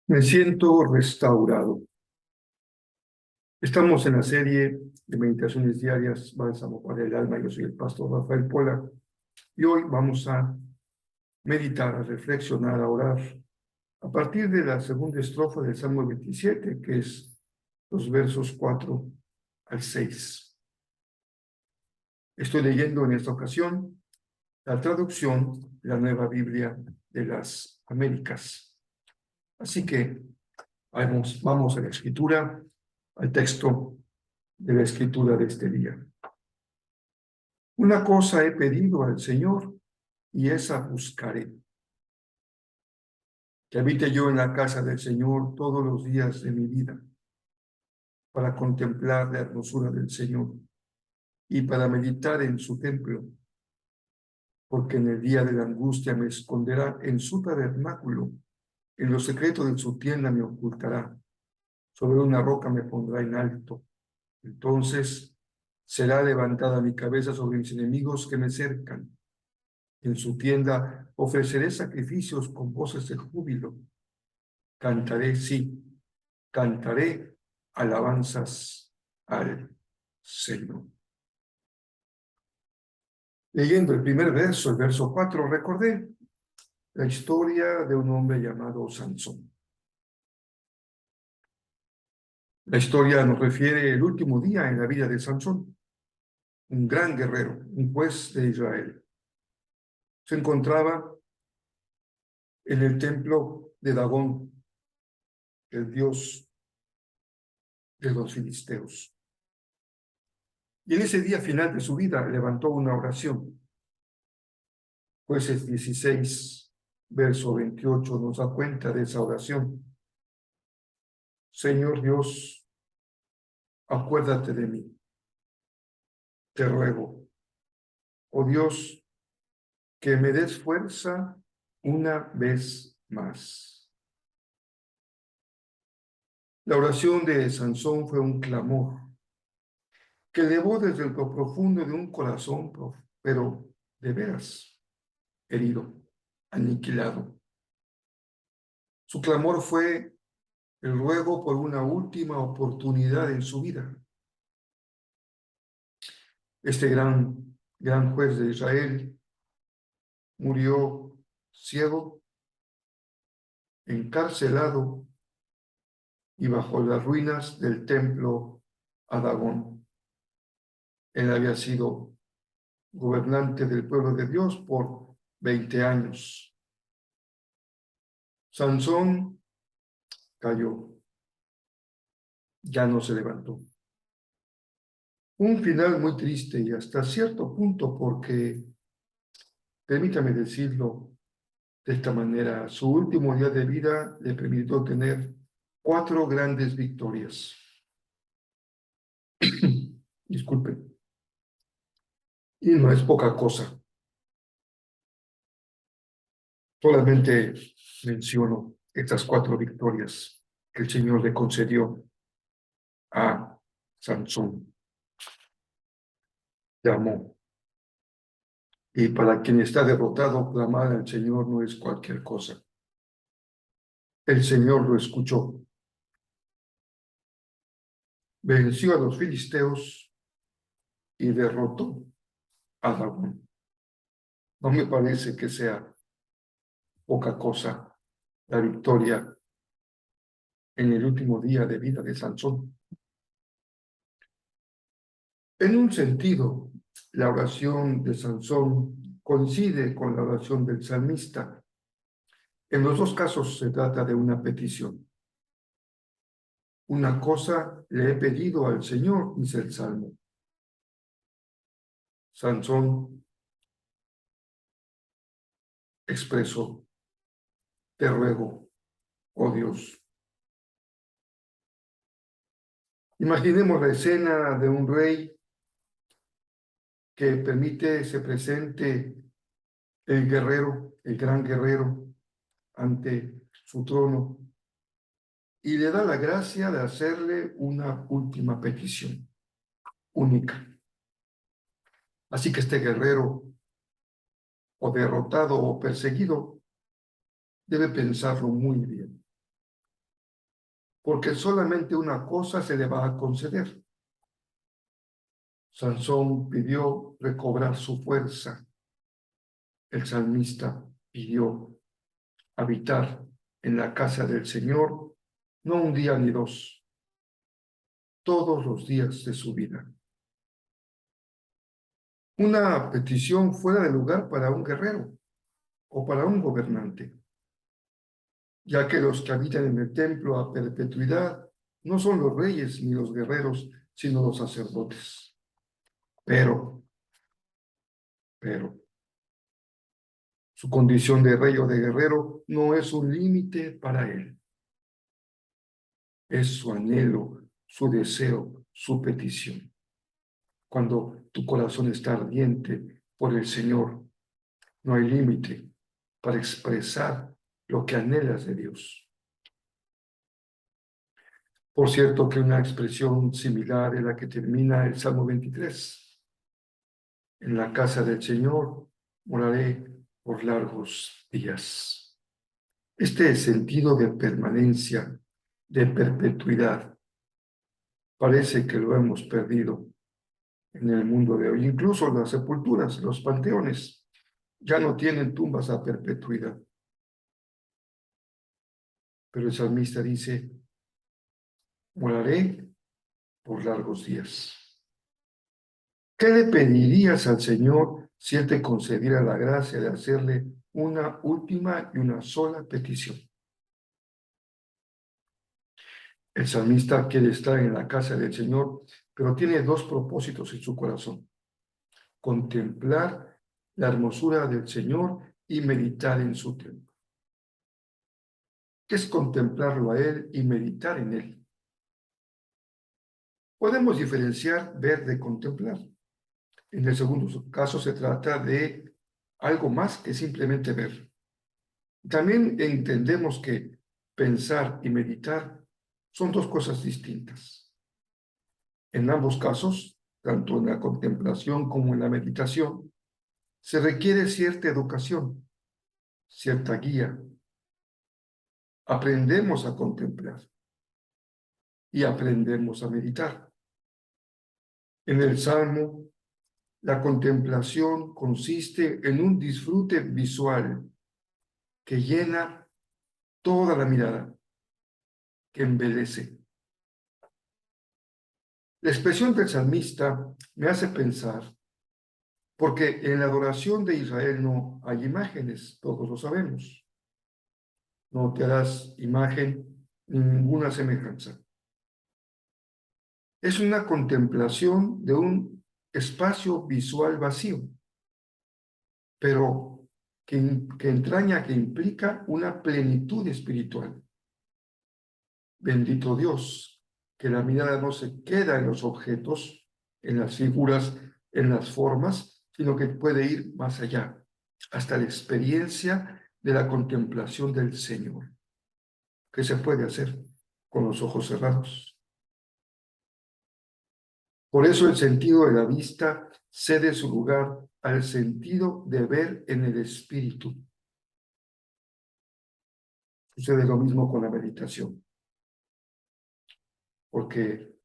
Me siento restaurado. Estamos en la serie de meditaciones diarias, Bálsamo para el alma. Yo soy el pastor Rafael Pola y hoy vamos a meditar, a reflexionar, a orar a partir de la segunda estrofa del Salmo 27, que es los versos 4 al 6. Estoy leyendo en esta ocasión la traducción de la Nueva Biblia de las Américas. Así que vamos a la escritura, al texto de la escritura de este día. Una cosa he pedido al Señor y esa buscaré, que habite yo en la casa del Señor todos los días de mi vida, para contemplar la hermosura del Señor y para meditar en su templo, porque en el día de la angustia me esconderá en su tabernáculo, en lo secreto de su tienda me ocultará, sobre una roca me pondrá en alto. Entonces será levantada mi cabeza sobre mis enemigos que me cercan. En su tienda ofreceré sacrificios con voces de júbilo. Cantaré, sí, cantaré alabanzas al Señor. Leyendo el primer verso, el verso 4, recordé la historia de un hombre llamado Sansón. La historia nos refiere el último día en la vida de Sansón, un gran guerrero, un juez de Israel. Se encontraba en el templo de Dagón, el dios de los filisteos. Y en ese día final de su vida levantó una oración. Jueces 16, verso 28 nos da cuenta de esa oración. Señor Dios, acuérdate de mí. Te ruego, oh Dios, que me des fuerza una vez más. La oración de Sansón fue un clamor que elevó desde lo profundo de un corazón, pero de veras herido, aniquilado. Su clamor fue el ruego por una última oportunidad en su vida. Este gran juez de Israel murió ciego, encarcelado y bajo las ruinas del templo a Dagón. Él había sido gobernante del pueblo de Dios por 20 años. Sansón cayó, ya no se levantó. Un final muy triste y hasta cierto punto porque, permítame decirlo de esta manera, su último día de vida le permitió tener 4 grandes victorias. Disculpen. Y no es poca cosa. Solamente menciono estas 4 victorias que el Señor le concedió a Sansón. Llamó. Y para quien está derrotado, clamar al Señor no es cualquier cosa. El Señor lo escuchó. Venció a los filisteos y derrotó a Dagón. No me parece que sea poca cosa la victoria en el último día de vida de Sansón. En un sentido, la oración de Sansón coincide con la oración del salmista. En los dos casos se trata de una petición. Una cosa le he pedido al Señor, dice el Salmo. Sansón expresó, te ruego, oh Dios. Imaginemos la escena de un rey que permite se presente el guerrero, el gran guerrero, ante su trono y le da la gracia de hacerle una última petición, única. Así que este guerrero, o derrotado o perseguido, debe pensarlo muy bien. porque solamente una cosa se le va a conceder. Sansón pidió recobrar su fuerza. El salmista pidió habitar en la casa del Señor, no un día ni dos, todos los días de su vida. Una petición fuera de lugar para un guerrero o para un gobernante, ya que los que habitan en el templo a perpetuidad no son los reyes ni los guerreros, sino los sacerdotes. Pero, su condición de rey o de guerrero no es un límite para él. Es su anhelo, su deseo, su petición. Cuando tu corazón está ardiente por el Señor, no hay límite para expresar lo que anhelas de Dios. Por cierto que una expresión similar es la que termina el Salmo 23. En la casa del Señor moraré por largos días. Este sentido de permanencia, de perpetuidad, parece que lo hemos perdido en el mundo de hoy. Incluso las sepulturas, los panteones, ya no tienen tumbas a perpetuidad. Pero el salmista dice, moraré por largos días. ¿Qué le pedirías al Señor si Él te concediera la gracia de hacerle una última y una sola petición? El salmista quiere estar en la casa del Señor, pero tiene dos propósitos en su corazón: contemplar la hermosura del Señor y meditar en su templo. ¿Qué es contemplarlo a Él y meditar en Él? Podemos diferenciar ver de contemplar. En el segundo caso se trata de algo más que simplemente ver. También entendemos que pensar y meditar son dos cosas distintas. En ambos casos, tanto en la contemplación como en la meditación, se requiere cierta educación, cierta guía. Aprendemos a contemplar y aprendemos a meditar. En el Salmo, la contemplación consiste en un disfrute visual que llena toda la mirada, que embelece. La expresión del salmista me hace pensar, porque en la adoración de Israel no hay imágenes, todos lo sabemos. No te harás imagen ni ninguna semejanza. Es una contemplación de un espacio visual vacío, pero que entraña, que implica una plenitud espiritual. Bendito Dios, que la mirada no se queda en los objetos, en las figuras, en las formas, sino que puede ir más allá, hasta la experiencia de la contemplación del Señor, que se puede hacer con los ojos cerrados. Por eso el sentido de la vista cede su lugar al sentido de ver en el espíritu. Sucede lo mismo con la meditación, porque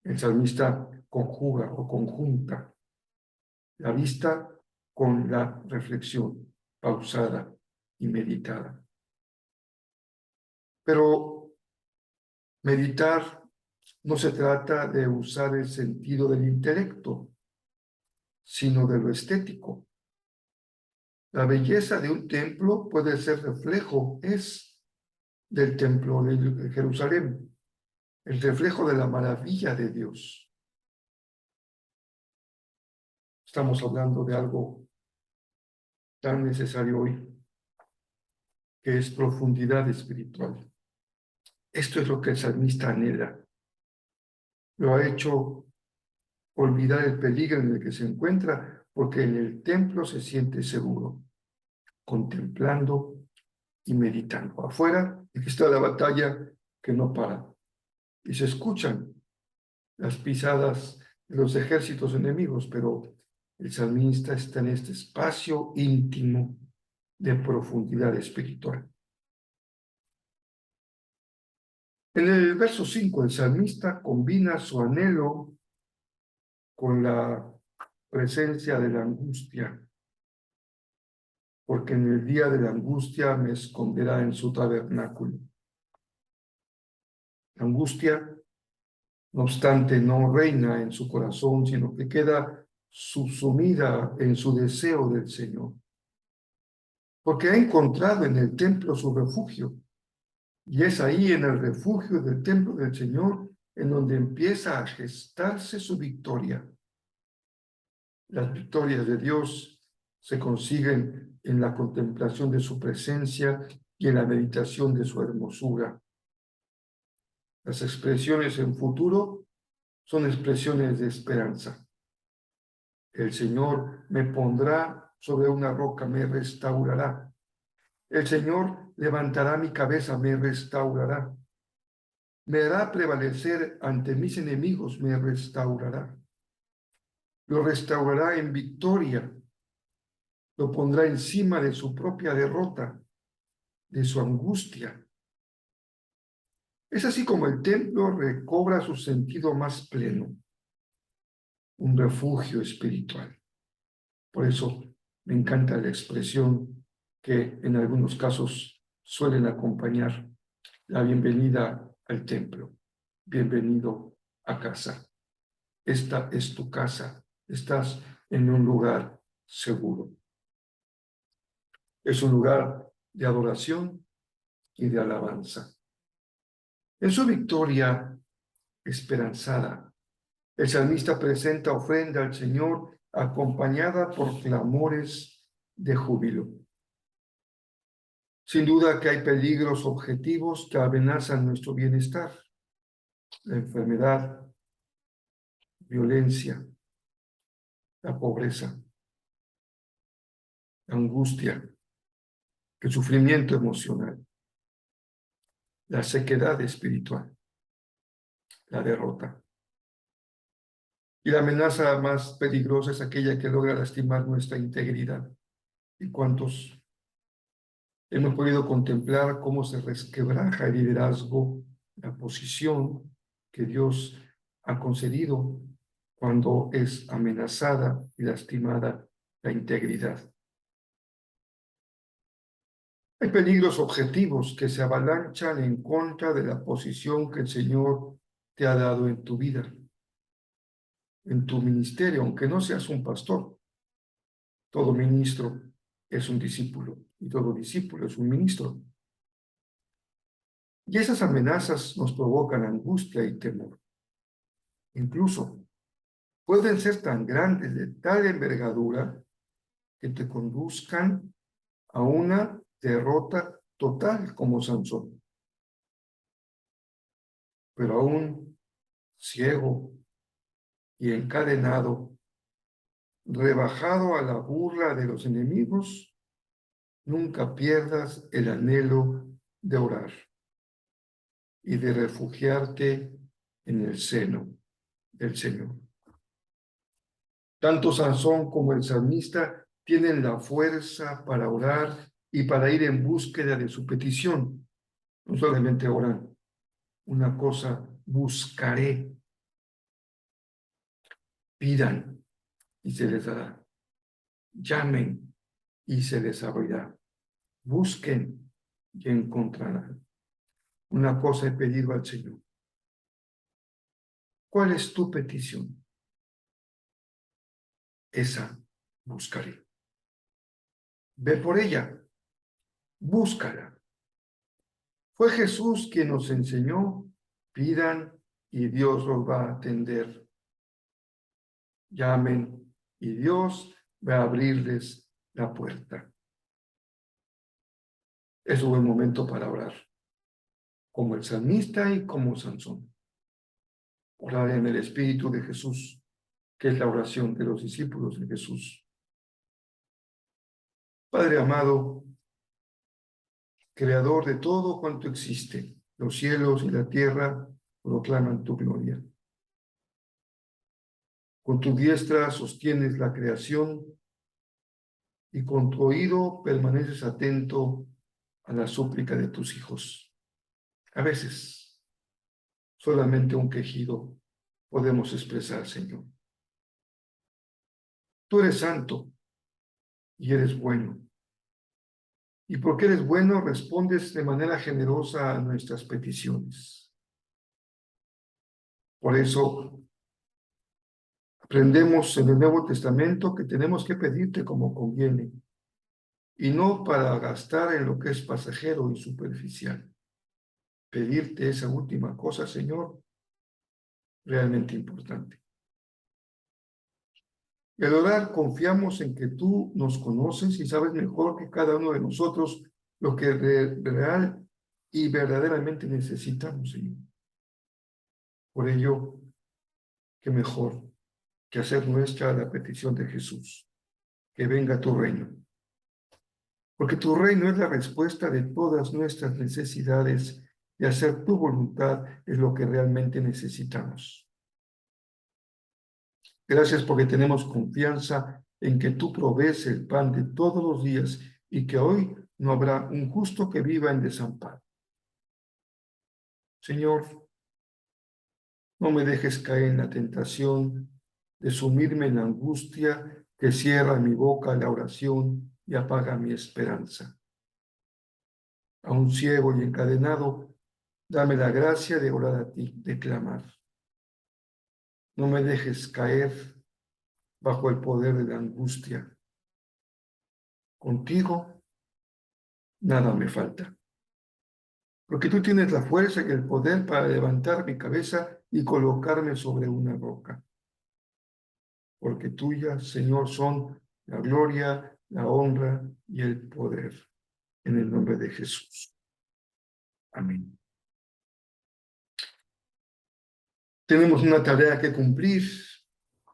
el salmista conjuga o conjunta la vista con la reflexión pausada y meditada. Pero meditar no se trata de usar el sentido del intelecto, sino de lo estético. La belleza de un templo puede ser reflejo, es del templo de Jerusalén, el reflejo de la maravilla de Dios. Estamos hablando de algo tan necesario hoy, que es profundidad espiritual. Esto es lo que el salmista anhela. Lo ha hecho olvidar el peligro en el que se encuentra, porque en el templo se siente seguro, contemplando y meditando. Afuera está la batalla que no para, y se escuchan las pisadas de los ejércitos enemigos, pero el salmista está en este espacio íntimo de profundidad espiritual. En el verso 5, el salmista combina su anhelo con la presencia de la angustia, porque en el día de la angustia me esconderá en su tabernáculo. La angustia, no obstante, no reina en su corazón, sino que queda subsumida en su deseo del Señor, porque ha encontrado en el templo su refugio, y es ahí en el refugio del templo del Señor en donde empieza a gestarse su victoria. Las victorias de Dios se consiguen en la contemplación de su presencia y en la meditación de su hermosura. Las expresiones en futuro son expresiones de esperanza. El Señor me pondrá sobre una roca, me restaurará. El Señor levantará mi cabeza, me restaurará. Me hará prevalecer ante mis enemigos, me restaurará. Lo restaurará en victoria, lo pondrá encima de su propia derrota, de su angustia. Es así como el templo recobra su sentido más pleno, un refugio espiritual. Por eso me encanta la expresión que en algunos casos suelen acompañar la bienvenida al templo. Bienvenido a casa. Esta es tu casa. Estás en un lugar seguro. Es un lugar de adoración y de alabanza. En su victoria esperanzada, el salmista presenta ofrenda al Señor acompañada por clamores de júbilo. Sin duda que hay peligros objetivos que amenazan nuestro bienestar. La enfermedad, violencia, la pobreza, la angustia, el sufrimiento emocional, la sequedad espiritual, la derrota. Y la amenaza más peligrosa es aquella que logra lastimar nuestra integridad. ¿Y cuántos hemos podido contemplar cómo se resquebraja el liderazgo, la posición que Dios ha concedido cuando es amenazada y lastimada la integridad? Hay peligros objetivos que se avalanchan en contra de la posición que el Señor te ha dado en tu vida, en tu ministerio, aunque no seas un pastor. Todo ministro es un discípulo y todo discípulo es un ministro. Y esas amenazas nos provocan angustia y temor. Incluso pueden ser tan grandes, de tal envergadura, que te conduzcan a una derrota total como Sansón. Pero aún ciego y encadenado, rebajado a la burla de los enemigos, nunca pierdas el anhelo de orar y de refugiarte en el seno del Señor. Tanto Sansón como el salmista tienen la fuerza para orar y para ir en búsqueda de su petición. No solamente oran, una cosa, buscaré. Pidan y se les dará. Llamen y se les abrirá. Busquen y encontrarán. Una cosa he pedido al Señor. ¿Cuál es tu petición? Esa buscaré. Ve por ella, búscala. Fue Jesús quien nos enseñó, pidan y Dios los va a atender. Llamen y Dios va a abrirles la puerta. Es un buen momento para orar, como el salmista y como Sansón. Orar en el Espíritu de Jesús, que es la oración de los discípulos de Jesús. Padre amado, creador de todo cuanto existe, los cielos y la tierra proclaman tu gloria. Con tu diestra sostienes la creación y con tu oído permaneces atento a la súplica de tus hijos. A veces solamente un quejido podemos expresar, Señor. Tú eres santo y eres bueno. Y porque eres bueno, respondes de manera generosa a nuestras peticiones. Por eso aprendemos en el Nuevo Testamento que tenemos que pedirte como conviene, y no para gastar en lo que es pasajero y superficial. Pedirte esa última cosa, Señor, realmente importante. Y al orar confiamos en que tú nos conoces y sabes mejor que cada uno de nosotros lo que real y verdaderamente necesitamos, Señor. Por ello, qué mejor que hacer nuestra la petición de Jesús, que venga tu reino. Porque tu reino es la respuesta de todas nuestras necesidades y hacer tu voluntad es lo que realmente necesitamos. Gracias porque tenemos confianza en que tú provees el pan de todos los días y que hoy no habrá un justo que viva en desamparo. Señor, no me dejes caer en la tentación de sumirme en la angustia que cierra mi boca a la oración y apaga mi esperanza. A un ciego y encadenado, dame la gracia de orar a ti, de clamar. No me dejes caer bajo el poder de la angustia. Contigo nada me falta. Porque tú tienes la fuerza y el poder para levantar mi cabeza y colocarme sobre una roca. Porque tuyas, Señor, son la gloria, la honra y el poder. En el nombre de Jesús. Amén. Tenemos una tarea que cumplir,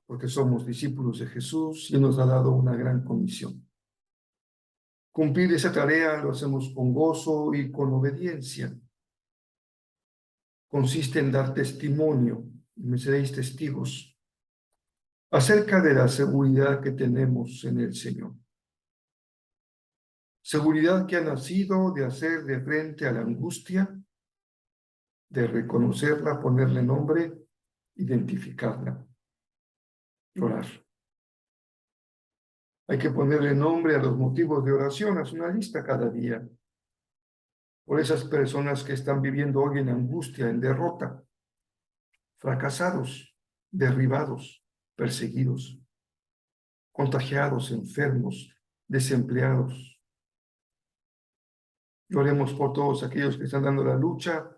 porque somos discípulos de Jesús y nos ha dado una gran comisión. Cumplir esa tarea lo hacemos con gozo y con obediencia. Consiste en dar testimonio, y me seréis testigos, acerca de la seguridad que tenemos en el Señor. Seguridad que ha nacido de hacer de frente a la angustia, de reconocerla, ponerle nombre, identificarla y orar. Hay que ponerle nombre a los motivos de oración, haz una lista cada día. Por esas personas que están viviendo hoy en angustia, en derrota, fracasados, derribados, perseguidos, contagiados, enfermos, desempleados. Y oremos por todos aquellos que están dando la lucha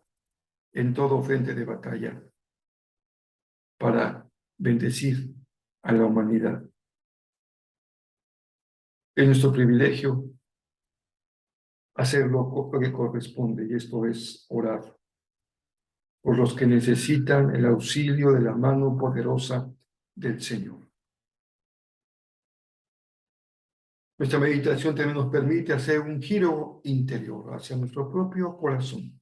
en todo frente de batalla para bendecir a la humanidad. Es nuestro privilegio hacer lo que corresponde, y esto es orar por los que necesitan el auxilio de la mano poderosa del Señor. Nuestra meditación también nos permite hacer un giro interior hacia nuestro propio corazón.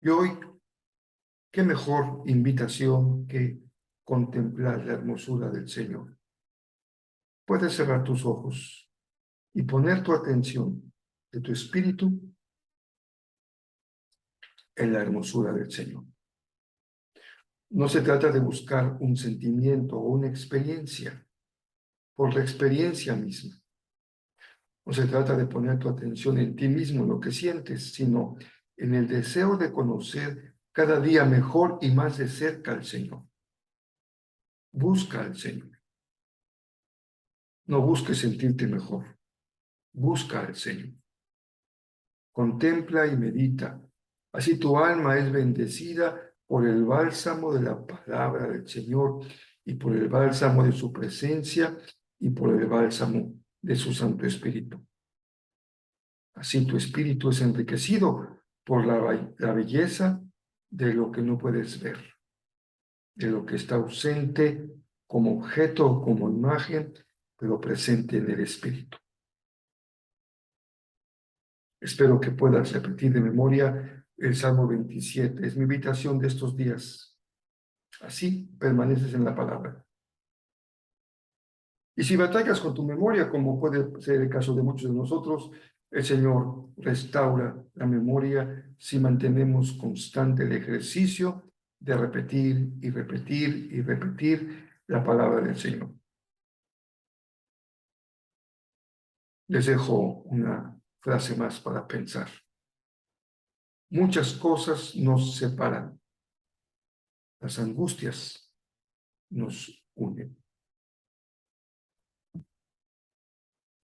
Y hoy, qué mejor invitación que contemplar la hermosura del Señor. Puedes cerrar tus ojos y poner tu atención de tu espíritu en la hermosura del Señor. No se trata de buscar un sentimiento o una experiencia por la experiencia misma. No se trata de poner tu atención en ti mismo, en lo que sientes, sino en el deseo de conocer cada día mejor y más de cerca al Señor. Busca al Señor. No busques sentirte mejor. Busca al Señor. Contempla y medita. Así tu alma es bendecida por el bálsamo de la palabra del Señor y por el bálsamo de su presencia y por el bálsamo de su Santo Espíritu. Así tu espíritu es enriquecido por la belleza de lo que no puedes ver, de lo que está ausente como objeto o como imagen, pero presente en el espíritu. Espero que puedas repetir de memoria el Salmo 27. Es mi invitación de estos días. Así permaneces en la palabra. Y si batallas con tu memoria, como puede ser el caso de muchos de nosotros, El Señor restaura la memoria si mantenemos constante el ejercicio de repetir y repetir y repetir la palabra del Señor. Les dejo una frase más para pensar. Muchas cosas nos separan. Las angustias nos unen.